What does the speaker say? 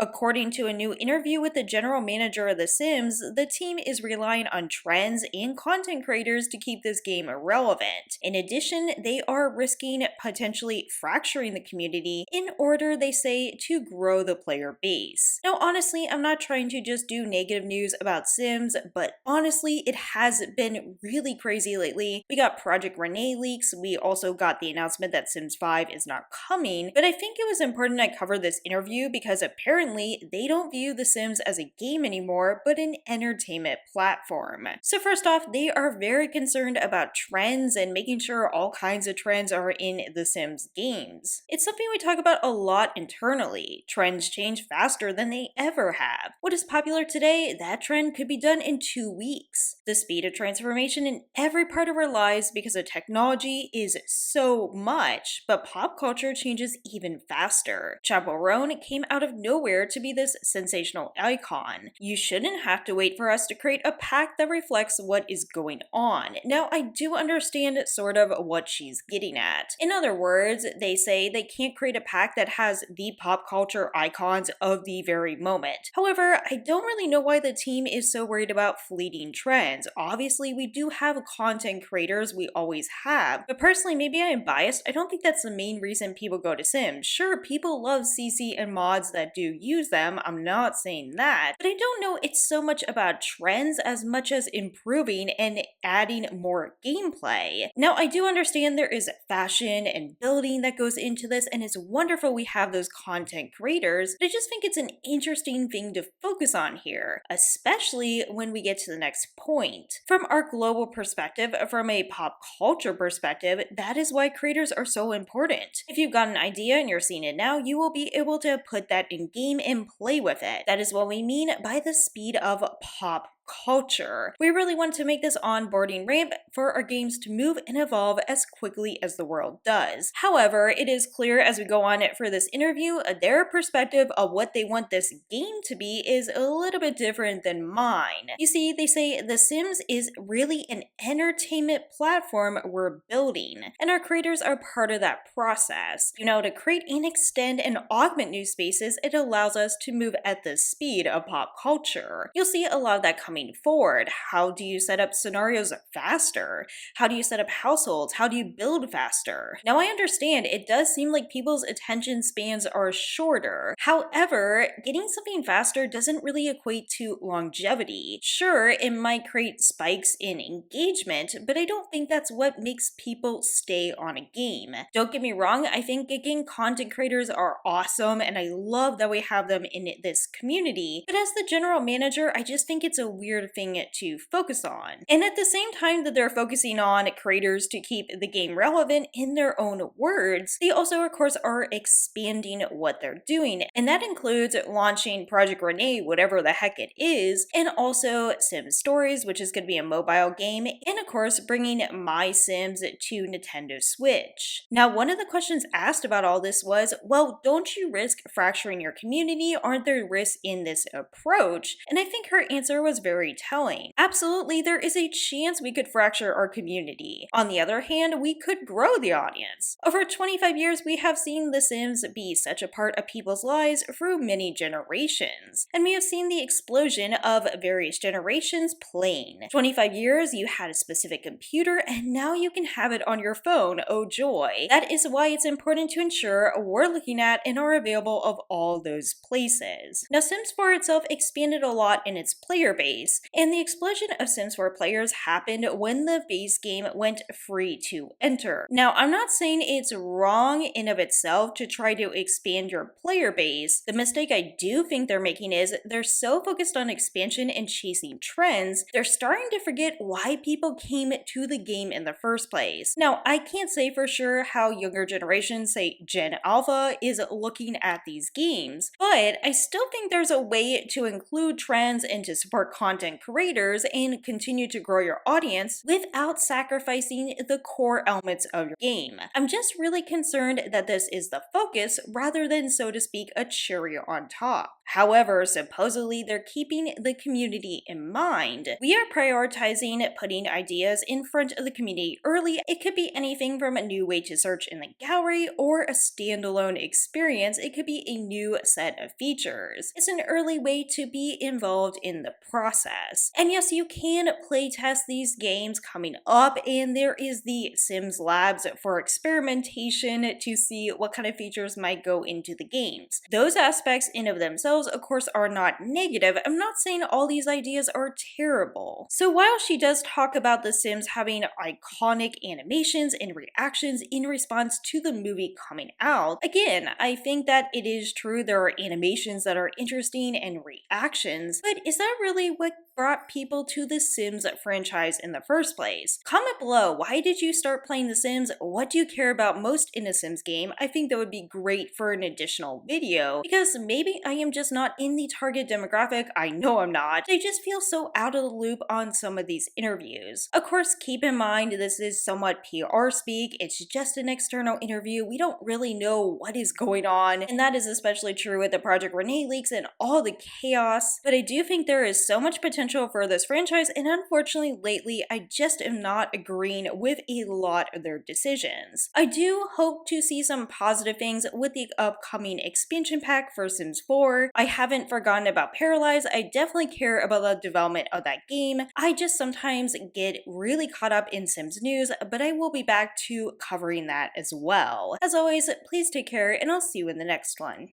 According to a new interview with the general manager of The Sims, the team is relying on trends and content creators to keep this game relevant. In addition, they are risking potentially fracturing the community in order, they say, to grow the player base. Now, honestly, I'm not trying to just do negative news about Sims, but honestly, it has been really crazy lately. We got Project Rene leaks, we also got the announcement that Sims 5 is not coming, but I think it was important I cover this interview because apparently they don't view The Sims as a game anymore, but an entertainment platform. So first off, they are very concerned about trends and making sure all kinds of trends are in The Sims games. It's something we talk about a lot internally. Trends change faster than they ever have. What is popular today, that trend could be done in 2 weeks. The speed of transformation in every part of our lives because of technology is so much, but pop culture changes even faster. Chaperone came out of nowhere to be this sensational icon. You shouldn't have to wait for us to create a pack that reflects what is going on. Now, I do understand sort of what she's getting at. In other words, they say they can't create a pack that has the pop culture icons of the very moment. However, I don't really know why the team is so worried about fleeting trends. Obviously, we do have content creators, we always have, but personally, maybe I am biased. I don't think that's the main reason people go to Sims. Sure, people love CC and mods that do use them, I'm not saying that, but I don't know it's so much about trends as much as improving and adding more gameplay. Now, I do understand there is fashion and building that goes into this, and it's wonderful we have those content creators, but I just think it's an interesting thing to focus on here, especially when we get to the next point. From our global perspective, from a pop culture perspective, that is why creators are so important. If you've got an idea and you're seeing it now, you will be able to put that in game and play with it. That is what we mean by the speed of pop culture. We really want to make this onboarding ramp for our games to move and evolve as quickly as the world does. However, it is clear as we go on for this interview, their perspective of what they want this game to be is a little bit different than mine. You see, they say The Sims is really an entertainment platform we're building, and our creators are part of that process. You know, to create and extend and augment new spaces, it allows us to move at the speed of pop culture. You'll see a lot of that coming forward. How do you set up scenarios faster? How do you set up households? How do you build faster? Now, I understand it does seem like people's attention spans are shorter. However, getting something faster doesn't really equate to longevity. Sure, it might create spikes in engagement, but I don't think that's what makes people stay on a game. Don't get me wrong, I think game content creators are awesome and I love that we have them in this community, but as the general manager, I just think it's a weird thing to focus on. And at the same time that they're focusing on creators to keep the game relevant in their own words, they also of course are expanding what they're doing, and that includes launching Project Rene, whatever the heck it is, and also Sims Stories, which is going to be a mobile game, and of course bringing My Sims to Nintendo Switch. Now, one of the questions asked about all this was, well, don't you risk fracturing your community? Aren't there risks in this approach? And I think her answer was very telling. Absolutely, there is a chance we could fracture our community. On the other hand, we could grow the audience. Over 25 years, we have seen The Sims be such a part of people's lives through many generations, and we have seen the explosion of various generations playing. 25 years, you had a specific computer, and now you can have it on your phone. Oh joy. That is why it's important to ensure we're looking at and are available of all those places. Now, Sims 4 itself expanded a lot in its player base, and the explosion of Sims 4 players happened when the base game went free to enter. Now, I'm not saying it's wrong in of itself to try to expand your player base. The mistake I do think they're making is they're so focused on expansion and chasing trends, they're starting to forget why people came to the game in the first place. Now, I can't say for sure how younger generations, say Gen Alpha, is looking at these games, but I still think there's a way to include trends and to support content creators and continue to grow your audience without sacrificing the core elements of your game. I'm just really concerned that this is the focus rather than, so to speak, a cherry on top. However, supposedly they're keeping the community in mind. We are prioritizing putting ideas in front of the community early. It could be anything from a new way to search in the gallery or a standalone experience. It could be a new set of features. It's an early way to be involved in the process. And yes, you can playtest these games coming up, and there is the Sims Labs for experimentation to see what kind of features might go into the games. Those aspects in of themselves, of course, are not negative. I'm not saying all these ideas are terrible. So while she does talk about The Sims having iconic animations and reactions in response to the movie coming out, again, I think that it is true there are animations that are interesting and reactions, but is that really what brought people to the Sims franchise in the first place? Comment below, why did you start playing The Sims? What do you care about most in a Sims game? I think that would be great for an additional video, because maybe I am just not in the target demographic. I know I'm not. I just feel so out of the loop on some of these interviews. Of course, keep in mind this is somewhat PR speak. It's just an external interview. We don't really know what is going on, and that is especially true with the Project Rene leaks and all the chaos. But I do think there is so much potential for this franchise, and unfortunately lately I just am not agreeing with a lot of their decisions. I do hope to see some positive things with the upcoming expansion pack for Sims 4. I haven't forgotten about Paralyze. I definitely care about the development of that game. I just sometimes get really caught up in Sims news, but I will be back to covering that as well. As always, please take care, and I'll see you in the next one.